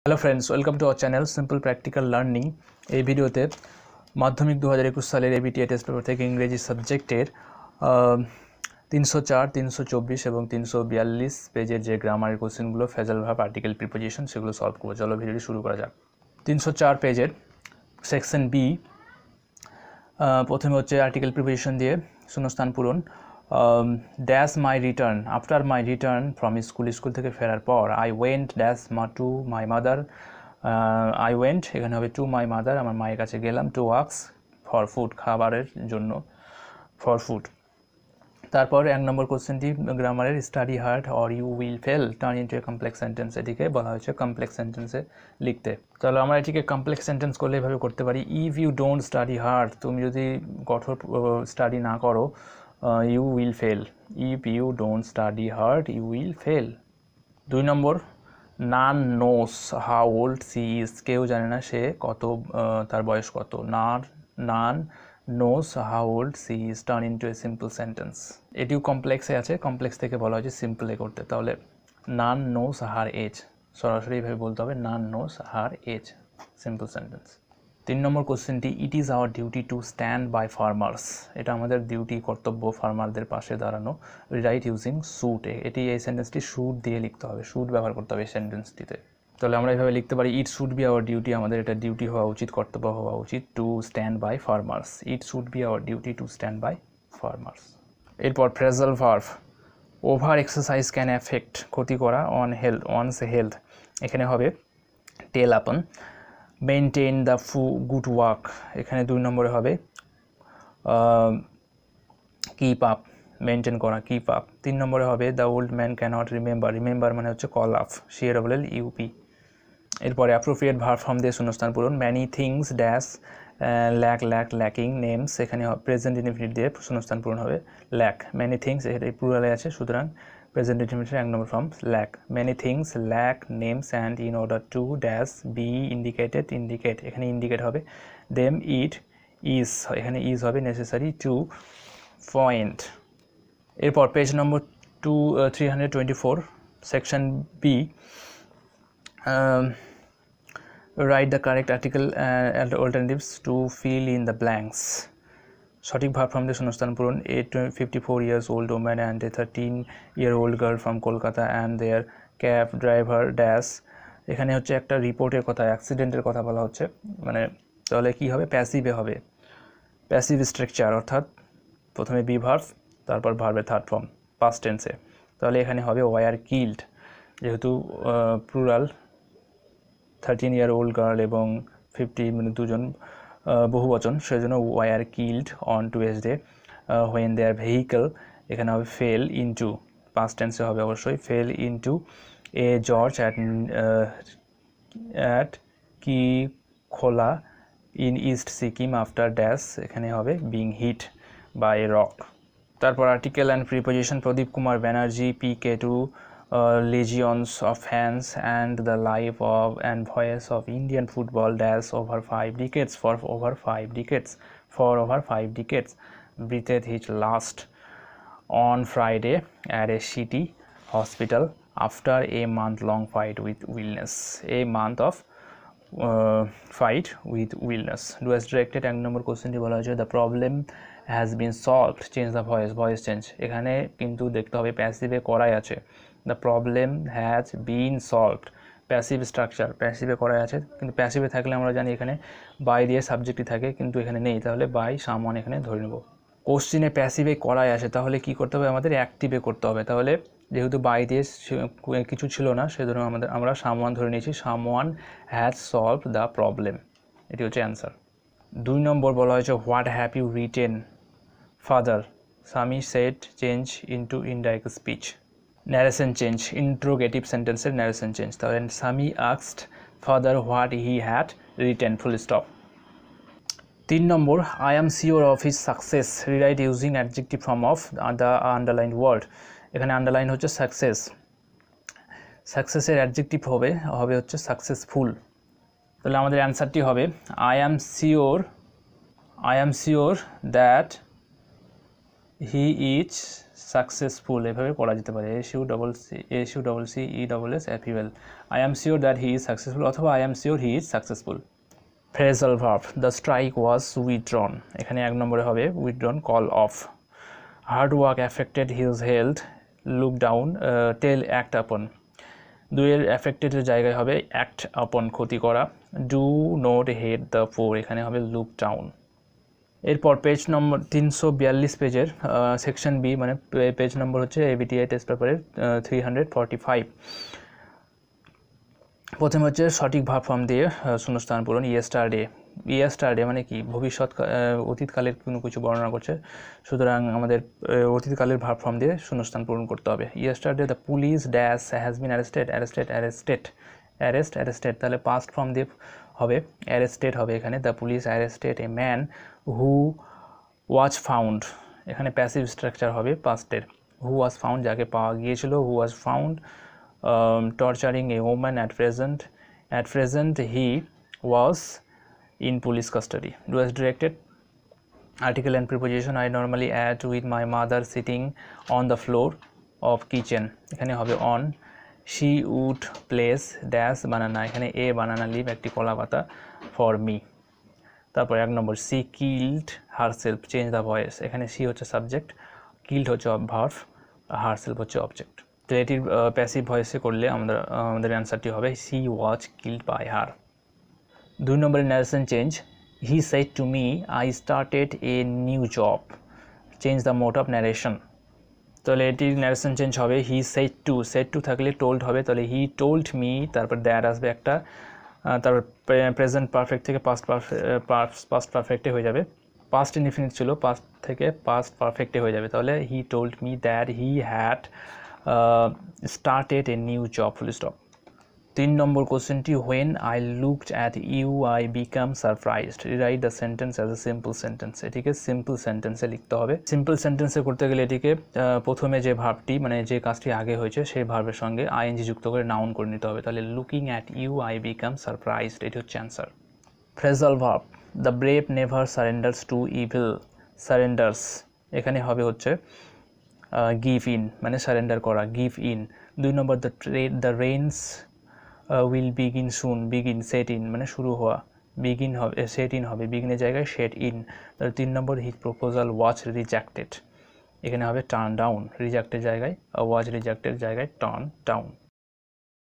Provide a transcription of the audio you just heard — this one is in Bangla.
Hello friends, welcome to our channel simple practical learning. এই ভিডিওতে মাধ্যমিক 2021 সালের ABTA টেস্ট পেপার থেকে ইংরেজি সাবজেক্টের 304, 324 এবং 342 পেজের যে গ্রামারের কোশ্চেনগুলো, ফ্রেজাল ভার্ব, আর্টিকেল, প্রিপোজিশন, সেগুলো সলভ করবো। চলো ভিডিওটি শুরু করা যাক। 304 পেজের সেকশন বি, প্রথমে হচ্ছে আর্টিকেল প্রিপোজিশন দিয়ে শূন্যস্থান পূরণ। Dash my return, after my return from school থেকে ফেরার পর, I went dash to my mother, I went এখানে হবে টু মাই মাদার, আমার মায়ের কাছে গেলাম, টু ওয়ার্কস ফর ফুড, খাবারের জন্য, ফর ফুড। তারপর 1 নম্বর কোশ্চেনটি গ্রামারের, study hard or you will fail turn into a complex sentence, এটিকে বলা হয়েছে কমপ্লেক্স সেন্টেন্সে লিখতে। তাহলে আমরা এটিকে কমপ্লেক্স সেন্টেন্স করলে এভাবে করতে পারি, if you don't study hard, তুমি যদি কঠোর স্টাডি না করো, you will fail, if you don't study hard you will fail. 2 নম্বর, none knows how old she is, কেউ জানে না সে কত, তার বয়স কত। None knows how old she is turn into a simple sentence, এটিও কমপ্লেক্সে আছে, কমপ্লেক্স থেকে বলা হয়েছে সিম্পলে করতে। তাহলে নান নোস হার এজ, সরাসরি এভাবে বলতে হবে, none knows her age, simple sentence. 3 নম্বর কোশ্চেনটি, it is our duty to stand by farmers, এটা আমাদের ডিউটি, কর্তব্য ফার্মারদের পাশে দাঁড়ানো। রাইট ইউজিং শুড, এটি এই সেন্টেন্সটি শুড দিয়ে লিখতে হবে, শুড ব্যবহার করতে হবে এই সেন্টেন্সটিতে। তাহলে আমরা এইভাবে লিখতে পারি, it should be our duty, আমাদের এটা ডিউটি হওয়া উচিত, কর্তব্য হওয়া উচিত, to stand by farmers, it should be our duty to stand by farmers. এরপর phrasal verb, over exercise can effect, ক্ষতি করা, অনস হেলথ, এখানে হবে টেল আপন। মেনটেন দ্য গুড ওয়ার্ক, এখানে 2 নম্বরে হবে কিপ আপ, মেনটেন করা, কিপ আপ। 3 নম্বরে হবে the old man can't remember মানে হচ্ছে কল আপ, CALLUP। এরপরে অ্যাপ্রোপ্রিয়েট ভার্ব ফর্ম দিয়ে শূন্যস্থান পূরণ, many things dash lacking names, এখানে প্রেজেন্ট ইনডিফিনিট দিয়ে শূন্যস্থান পূরণ হবে, ল্যাক, ম্যানি থিংস এটা প্লুরালে আছে, সুতরাং প্রেজেন্ট ইনডিফিনিটের 1 নম্বর form lack, many things lack names and in order to dash be indicated, এখানে ইন্ডিকেট হবে, দেম ইট ইজ, এখানে ইজ হবে নেসেসারি টু পয়েন্ট। এরপর পেজ নম্বর 324 section B, write the correct article and alternatives to fill in the blanks. সঠিক ভার্ব ফর্ম দিয়ে শূন্যস্থান পূরণ, a 54 years old woman and a 13-year-old girl from Kolkata and their cab driver dash, এখানে হচ্ছে একটা রিপোর্টের কথা, অ্যাক্সিডেন্টের কথা বলা হচ্ছে, মানে তাহলে কি হবে, প্যাসিভে হবে, প্যাসিভ স্ট্রাকচার, অর্থাৎ প্রথমে বি ভার্ব, তারপর ভার্বের থার্ড ফর্ম পাস্ট টেন্সে। তাহলে এখানে হবে ওয়ার কিল্ড, যেহেতু প্লুরাল 13-year-old গার্ল এবং 50 মানে দুজন বহুবচন, সেজন্য were killed on Tuesday when their vehicle, এখানে হবে ফেল ইনটু, পাস্ট টেন্সে হবে অবশ্যই, fell into a gorge at কি খোলা in East Sikkim after dash, এখানে হবে being hit by a rock. তারপর article and preposition, Pradip Kumar Banerjee PK2 legions of fans and the life of and voice of Indian football dash over 5 decades, for over 5 decades breathed his last on Friday at a city hospital after a month-long fight with illness, fight with illness. Do as directed, 1 নম্বর কোশ্চেনটি বলা হয়েছে, the problem has been solved, change the voice change, এখানে কিন্তু দেখতে হবে প্যাসিভে করাই আছে, the problem has been solved, passive structure, প্যাসিভে করাই আছে, কিন্তু প্যাসিভে থাকলে আমরা জানি এখানে বাই দিয়ে সাবজেক্টই থাকে, কিন্তু এখানে নেই, তাহলে বাই সামওয়ান এখানে ধরে নেব। কোশ্চিনে প্যাসিভে করাই আছে, তাহলে কি করতে হবে, আমাদের অ্যাক্টিভে করতে হবে, তাহলে যেহেতু বাই দিয়ে কিছু ছিল না, সেজন্য আমরা সামওয়ান ধরে নিয়েছি, someone has solved the problem, এটি হচ্ছে অ্যান্সার। 2 নম্বর বলা হয়েছে, what have you written father, Sami said change into indirect speech, narration change, interrogative সেন্টেন্সের ন্যারেশন চেঞ্জ, তাহলে Sami asked father what he had written, full stop. 3 নম্বর, I am sure of his success, rewrite using adjective form of the underlined word, এখানে আন্ডারলাইন হচ্ছে সাকসেস, সাকসেসের অ্যাডজেক্টিভ হবে হচ্ছে সাকসেসফুল। তাহলে আমাদের অ্যান্সারটি হবে, I am sure that he is successful এভাবে পড়া যেতে পারে, SUCCESSFUL, I am sure that he is successful অথবা I am sure he is successful. Phrasal verb, the strike was withdrawn, এখানে 1 নম্বরে হবে withdrawn, call off. Hard work affected his health, look down, tell, act upon. 2 অ্যাফেক্টেডের জায়গায় হবে অ্যাক্ট আপন, ক্ষতি করা। Do not hate the poor, এখানে হবে লুক ডাউন। এরপর পেজ নম্বর 342 পেজের সেকশন বি, মানে পেজ নম্বর হচ্ছে ABTA টেস্ট পেপারের 345। প্রথমে হচ্ছে সঠিক ভার্ব ফর্ম দিয়ে শূন্যস্থান পূরণ। ইয়েস্টারডে মানে কি, ভবিষ্যৎ অতীতকালের কোনো কিছু বর্ণনা করছে, সুতরাং আমাদের অতীতকালের ভার্ব ফর্ম দিয়ে শূন্যস্থান পূরণ করতে হবে। Yesterday the police dash has been arrested, তাহলে পাস্ট ফর্ম দিয়ে হবে অ্যারেস্টেড হবে এখানে, the police arrested a man who was found, এখানে প্যাসিভ স্ট্রাকচার হবে পাস্টের। হু ওয়াজ ফাউন্ড, যাকে পাওয়া গিয়েছিল, who was found torturing a woman at present he was in police custody. Do as directed. Article and preposition, I normally add with my mother sitting on the floor of kitchen, এখানে হবে on. She would place dash banana, এখানে a banana leaf, একটি কলা পাতা, for me. তারপর 1 নম্বর, she killed herself, change the voice, এখানে she হচ্ছে সাবজেক্ট, killed হচ্ছে ভার্ব, herself হচ্ছে অবজেক্ট। তো এটির প্যাসিভ ভয়েসে করলে আমাদের অ্যান্সারটি হবে she was killed by her। 2 নম্বরের narration change, he said to me I started a new job, change the mode of narration। তাহলে এটির ন্যারেশন চেঞ্জ হবে he said to থাকলে told হবে, তাহলে he told me, তারপর দ্যাট আসবে একটা, তারপর প্রেজেন্ট পারফেক্ট থেকে পাস্ট পারফেক্টে হয়ে যাবে, পাস্ট ইনডিফিনিট ছিল, পাস্ট থেকে পাস্ট পারফেক্টে হয়ে যাবে, তাহলে he told me that he had started a new job, full stop। 3 নম্বর কোশ্চেনটি, when I looked at you I became surprised, rewrite the sentence as a simple sentence, এটিকে সিম্পল সেন্টেন্সে লিখতে হবে। সিম্পল সেন্টেন্সে করতে গেলে এটিকে প্রথমে যে ভার্বটি, মানে যে কাজটি আগে হয়েছে সেই ভার্বের সঙ্গে আইএনজি যুক্ত করে নাউন করে নিতে হবে, তাহলে looking at you I become surprised, এটি হচ্ছে answer. Phrasal verb, the brave never surrenders to evil, surrenders এখানে হবে হচ্ছে গিভ ইন, মানে সারেন্ডার করা, গিভ ইন। 2 নম্বর, the rains will begin soon, begin, set in মানে শুরু হওয়া, বিগিন হবে সেট ইন হবে, বিগিনের জায়গায় সেট ইন। তাহলে 3 নম্বর, হিজ প্রপোজাল ওয়াজ রিজেক্টেড, এখানে হবে টার্ন ডাউন, রিজেক্টের জায়গায় ওয়াজ রিজেক্টের জায়গায় টার্ন ডাউন।